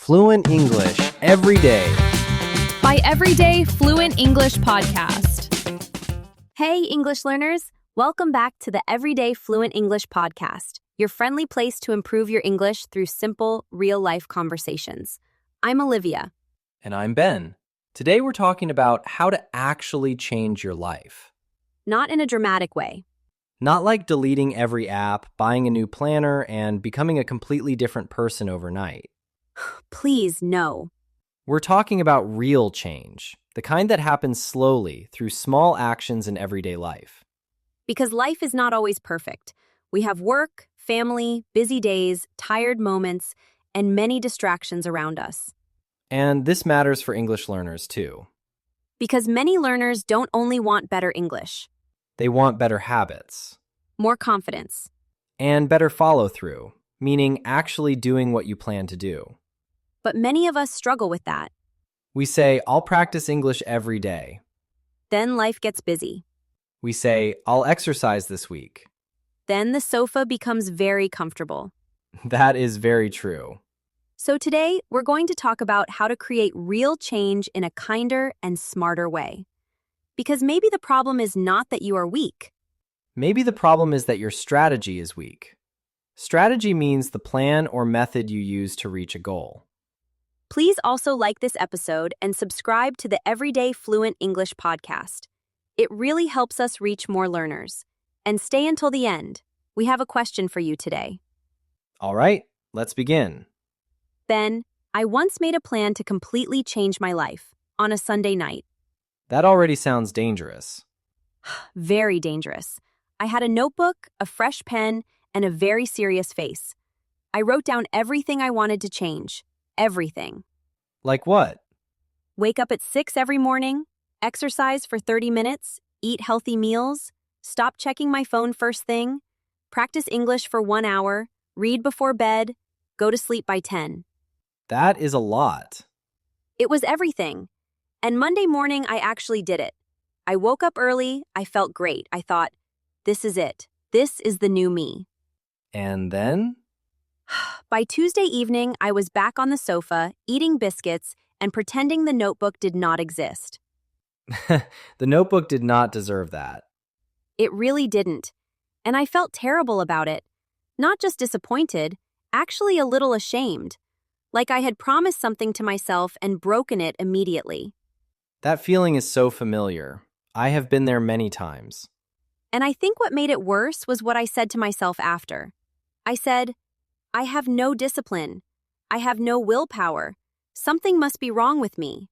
Fluent English every day. By Everyday Fluent English Podcast. Hey, English learners! Welcome back to the Everyday Fluent English Podcast, your friendly place to improve your English through simple, real-life conversations. I'm Olivia. And I'm Ben. Today we're talking about how to actually change your life. Not in a dramatic way. Not like deleting every app, buying a new planner, and becoming a completely different person overnight. Please, no. We're talking about real change, the kind that happens slowly through small actions in everyday life. Because life is not always perfect. We have work, family, busy days, tired moments, and many distractions around us. And this matters for English learners too. Because many learners don't only want better English. They want better habits. More confidence. And better follow-through, meaning actually doing what you plan to do. But many of us struggle with that. We say, I'll practice English every day. Then life gets busy. We say, I'll exercise this week. Then the sofa becomes very comfortable. That is very true. So today, we're going to talk about how to create real change in a kinder and smarter way. Because maybe the problem is not that you are weak. Maybe the problem is that your strategy is weak. Strategy means the plan or method you use to reach a goal. Please also like this episode and subscribe to the Everyday Fluent English Podcast. It really helps us reach more learners. And stay until the end. We have a question for you today. All right, let's begin. Ben, I once made a plan to completely change my life on a Sunday night. That already sounds dangerous. Very dangerous. I had a notebook, a fresh pen, and a very serious face. I wrote down everything I wanted to change. Everything. Like what? Wake up at 6 every morning, exercise for 30 minutes, eat healthy meals, stop checking my phone first thing, practice English for 1 hour, read before bed, go to sleep by 10. That is a lot. It was everything. And Monday morning, I actually did it. I woke up early, I felt great. I thought, this is it. This is the new me. And then? By Tuesday evening, I was back on the sofa, eating biscuits, and pretending the notebook did not exist. The notebook did not deserve that. It really didn't. And I felt terrible about it. Not just disappointed, actually a little ashamed. Like I had promised something to myself and broken it immediately. That feeling is so familiar. I have been there many times. And I think what made it worse was what I said to myself after. I said, I have no discipline. I have no willpower. Something must be wrong with me.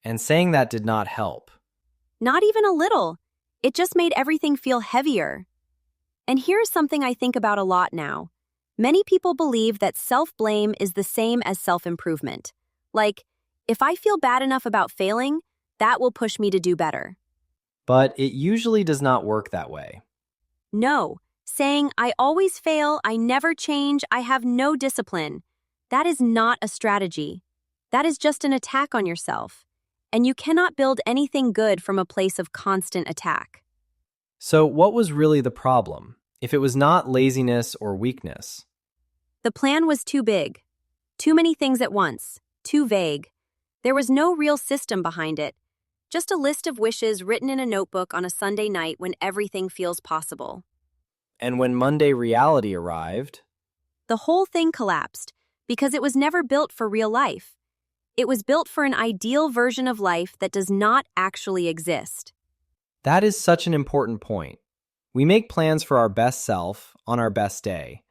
And saying that did not help. Not even a little. It just made everything feel heavier. And here's something I think about a lot now. Many people believe that self-blame is the same as self-improvement. Like, if I feel bad enough about failing, that will push me to do better. But it usually does not work that way. No. Saying, I always fail, I never change, I have no discipline. That is not a strategy. That is just an attack on yourself. And you cannot build anything good from a place of constant attack. So what was really the problem, if it was not laziness or weakness? The plan was too big. Too many things at once. Too vague. There was no real system behind it. Just a list of wishes written in a notebook on a Sunday night when everything feels possible. And when Monday reality arrived, the whole thing collapsed because it was never built for real life. It was built for an ideal version of life that does not actually exist. That is such an important point. We make plans for our best self on our best day,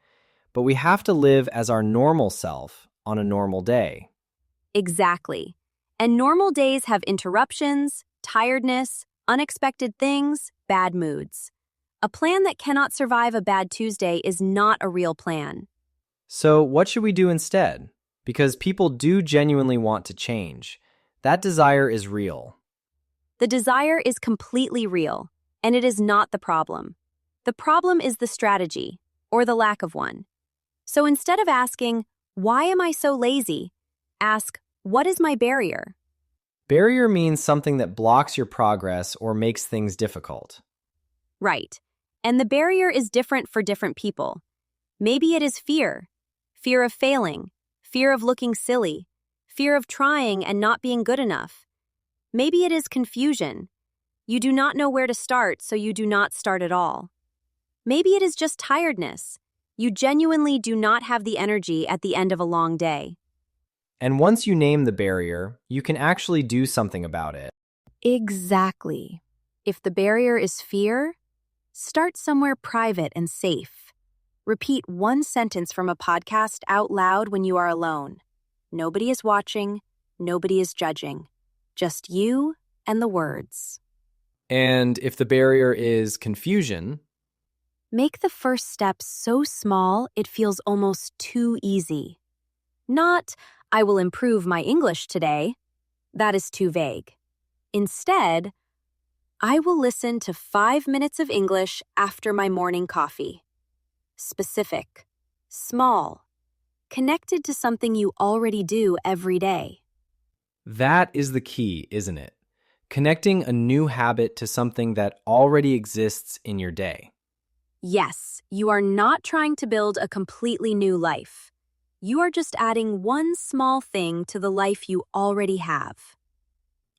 but we have to live as our normal self on a normal day. Exactly. And normal days have interruptions, tiredness, unexpected things, bad moods. A plan that cannot survive a bad Tuesday is not a real plan. So what should we do instead? Because people do genuinely want to change. That desire is real. The desire is completely real, and it is not the problem. The problem is the strategy, or the lack of one. So instead of asking, why am I so lazy? Ask, what is my barrier? Barrier means something that blocks your progress or makes things difficult. Right. And the barrier is different for different people. Maybe it is fear. Fear of failing. Fear of looking silly. fear of trying and not being good enough. Maybe it is confusion. You do not know where to start, so you do not start at all. Maybe it is just tiredness. You genuinely do not have the energy at the end of a long day. And once you name the barrier, you can actually do something about it. Exactly. If the barrier is fear, start somewhere private and safe. Repeat one sentence from a podcast out loud when you are alone. Nobody is watching, nobody is judging. Just you and the words. And if the barrier is confusion, make the first step so small it feels almost too easy. Not, I will improve my English today. That is too vague. Instead, I will listen to 5 minutes of English after my morning coffee. Specific, small, connected to something you already do every day. that is the key, isn't it? Connecting a new habit to something that already exists in your day. Yes, you are not trying to build a completely new life. You are just adding one small thing to the life you already have.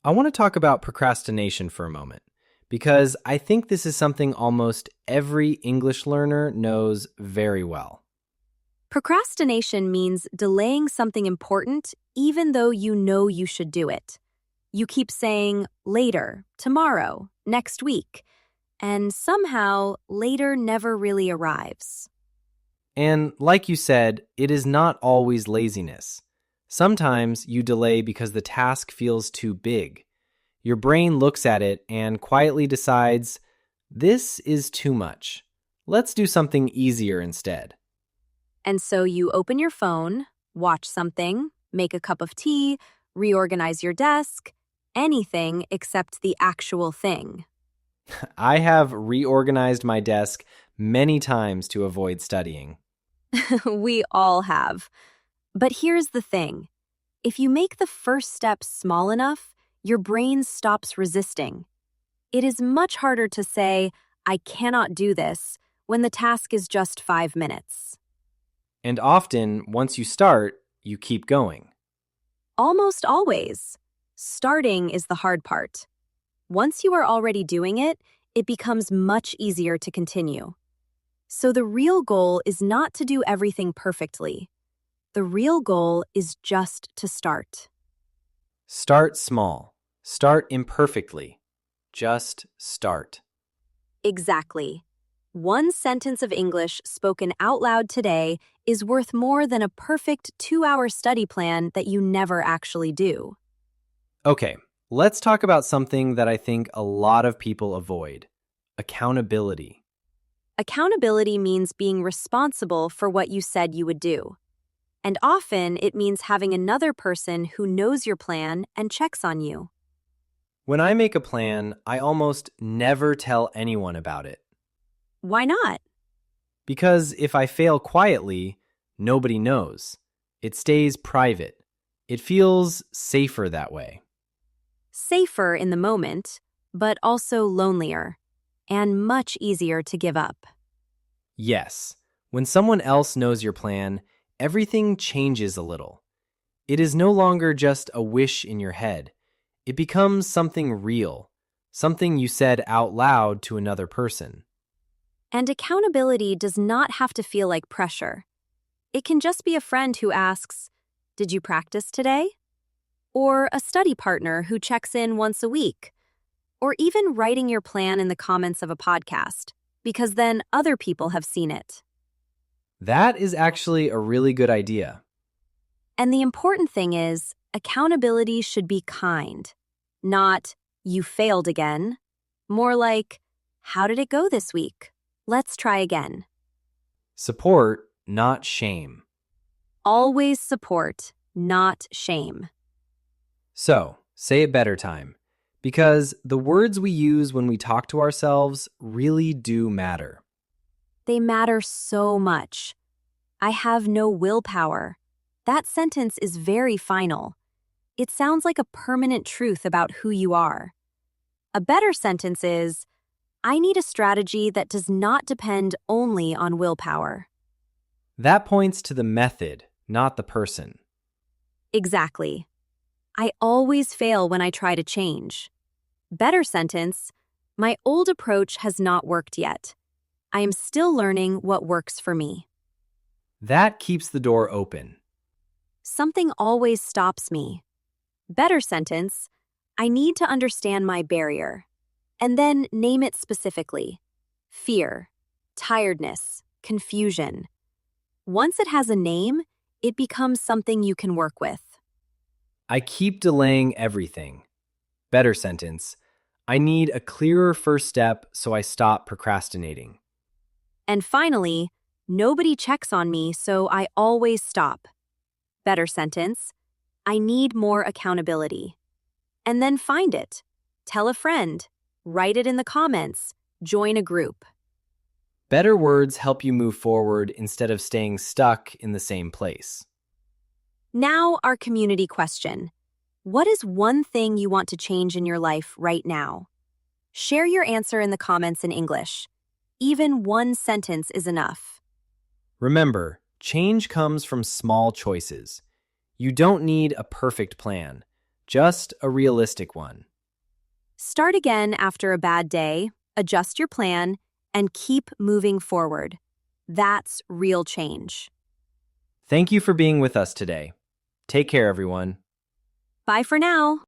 I want to talk about procrastination for a moment, because I think this is something almost every English learner knows very well. Procrastination means delaying something important even though you know you should do it. You keep saying later, tomorrow, next week, and somehow later never really arrives. And like you said, it is not always laziness. Sometimes you delay because the task feels too big. Your brain looks at it and quietly decides, this is too much. Let's do something easier instead. And so you open your phone, watch something, make a cup of tea, reorganize your desk, anything except the actual thing. I have reorganized my desk many times to avoid studying. We all have. But here's the thing. If you make the first step small enough, your brain stops resisting. It is much harder to say, I cannot do this, when the task is just 5 minutes. And often, once you start, you keep going. Almost always. Starting is the hard part. Once you are already doing it, it becomes much easier to continue. So the real goal is not to do everything perfectly. The real goal is just to start. Start small. Start imperfectly. Just start. Exactly. One sentence of English spoken out loud today is worth more than a perfect 2-hour study plan that you never actually do. Okay, let's talk about something that I think a lot of people avoid: accountability. Accountability means being responsible for what you said you would do. And often it means having another person who knows your plan and checks on you. When I make a plan, I almost never tell anyone about it. Why not? Because if I fail quietly, nobody knows. It stays private. It feels safer that way. Safer in the moment, but also lonelier, and much easier to give up. Yes, when someone else knows your plan, everything changes a little. It is no longer just a wish in your head. It becomes something real, something you said out loud to another person. And accountability does not have to feel like pressure. It can just be a friend who asks, "Did you practice today?" Or a study partner who checks in once a week. Or even writing your plan in the comments of a podcast, because then other people have seen it. That is actually a really good idea. And the important thing is, accountability should be kind. Not, you failed again. More like, how did it go this week? Let's try again. Support, not shame. Always support, not shame. So, say it better time. Because the words we use when we talk to ourselves really do matter. They matter so much. I have no willpower. That sentence is very final. It sounds like a permanent truth about who you are. A better sentence is, I need a strategy that does not depend only on willpower. That points to the method, not the person. Exactly. I always fail when I try to change. Better sentence, my old approach has not worked yet. I am still learning what works for me. That keeps the door open. Something always stops me. Better sentence, I need to understand my barrier. And then name it specifically. Fear, tiredness, confusion. Once it has a name, it becomes something you can work with. I keep delaying everything. Better sentence, I need a clearer first step so I stop procrastinating. And finally, nobody checks on me, so I always stop. Better sentence, I need more accountability. And then find it. Tell a friend. Write it in the comments. Join a group. Better words help you move forward instead of staying stuck in the same place. Now, our community question. What is one thing you want to change in your life right now? Share your answer in the comments in English. Even one sentence is enough. Remember, change comes from small choices. You don't need a perfect plan, just a realistic one. Start again after a bad day, adjust your plan, and keep moving forward. That's real change. Thank you for being with us today. Take care, everyone. Bye for now.